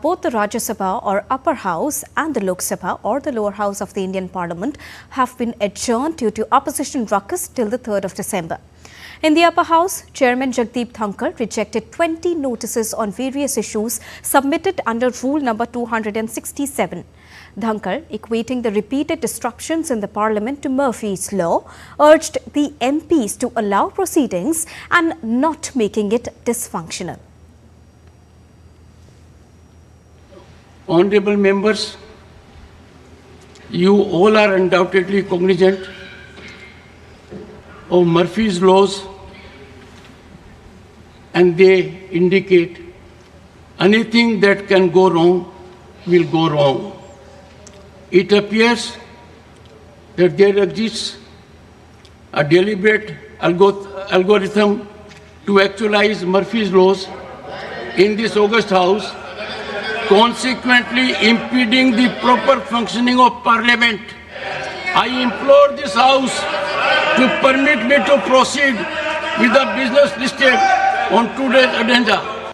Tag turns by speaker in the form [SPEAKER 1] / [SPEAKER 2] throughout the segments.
[SPEAKER 1] Both the Rajya Sabha or upper house and the Lok Sabha or the lower house of the Indian Parliament have been adjourned due to opposition ruckus till the 3rd of December. In the upper house, Chairman Jagdeep Dhankhar rejected 20 notices on various issues submitted under Rule number 267. Dhankhar, equating the repeated disruptions in the Parliament to Murphy's Law, urged the MPs to allow proceedings and not making it dysfunctional.
[SPEAKER 2] Honorable members, you all are undoubtedly cognizant of Murphy's laws, and they indicate anything that can go wrong will go wrong. It appears that there exists a deliberate algorithm to actualize Murphy's laws in this august House, consequently impeding the proper functioning of Parliament. I implore this House to permit me to proceed with the business listed on today's agenda.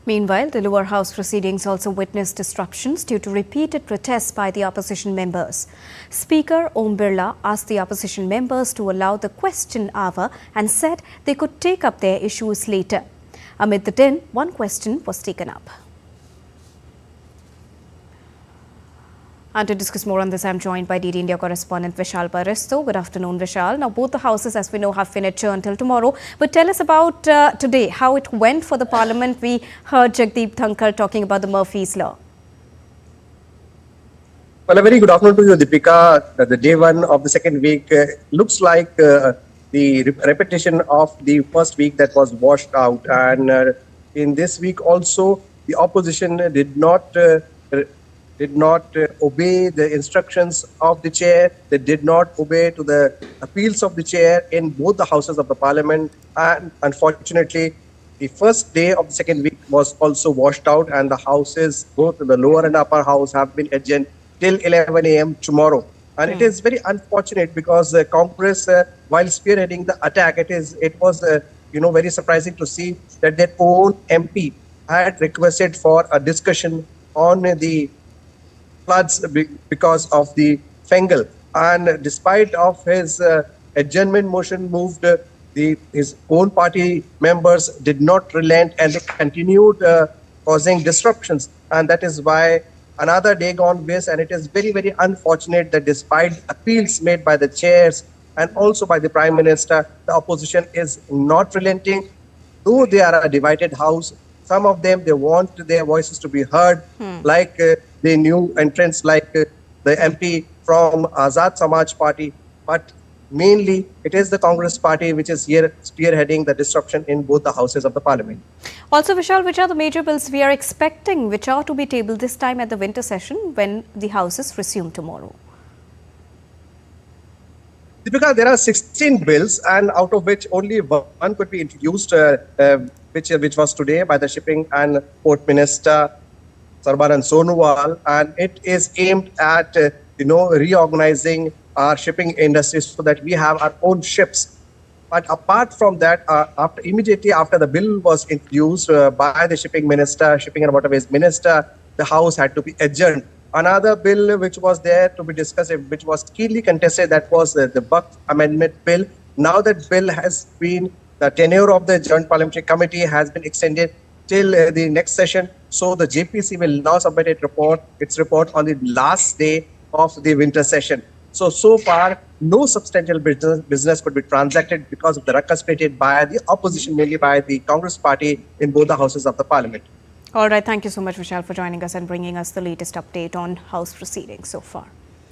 [SPEAKER 1] Meanwhile, the lower house proceedings also witnessed disruptions due to repeated protests by the opposition members. Speaker Om Birla asked the opposition members to allow the question hour and said they could take up their issues later. Amid the din, one question was taken up. And to discuss more on this, I'm joined by DD India correspondent Vishal Paristo. Good afternoon, Vishal. Now, both the houses, as we know, have been adjourned until tomorrow. But tell us about today, how it went for the Parliament. We heard Jagdeep Dhankhar talking about the Murphy's Law.
[SPEAKER 3] Well, a very good afternoon to you, Deepika. The day one of the second week looks like the repetition of the first week that was washed out. And in this week also, the opposition did not obey the instructions of the chair. They did not obey to the appeals of the chair in both the houses of the Parliament. And unfortunately, the first day of the second week was also washed out, and the houses, both the lower and upper house, have been adjourned till 11 a.m. tomorrow. And it is very unfortunate because Congress, while spearheading the attack, it was very surprising to see that their own MP had requested for a discussion on the floods because of the Fengal, and despite of his adjournment motion moved, his own party members did not relent and they continued causing disruptions, and that is why another day gone waste. And it is very, very unfortunate that despite appeals made by the chairs and also by the Prime Minister, the opposition is not relenting. Though they are a divided house, some of them, they want their voices to be heard, like the new entrants, like the MP from Azad Samaj Party. But mainly, it is the Congress Party which is here spearheading the disruption in both the houses of the Parliament.
[SPEAKER 1] Also, Vishal, which are the major bills we are expecting, which are to be tabled this time at the winter session when the houses resume tomorrow?
[SPEAKER 3] Deepika, there are 16 bills, and out of which only one could be introduced, which was today by the Shipping and Port Minister Sarbanan Sonowal, and it is aimed at reorganizing our shipping industry so that we have our own ships. But apart from that, immediately after the bill was introduced by the Shipping and Waterways Minister, the House had to be adjourned. Another bill which was there to be discussed, which was keenly contested, that was the Buck Amendment Bill. Now that bill has been, the tenure of the Joint Parliamentary Committee has been extended till the next session. So the JPC will now submit its report on the last day of the winter session. So far, no substantial business could be transacted because of the ruckus created by the opposition, mainly by the Congress Party in both the houses of the Parliament.
[SPEAKER 1] All right. Thank you so much, Vishal, for joining us and bringing us the latest update on House proceedings so far.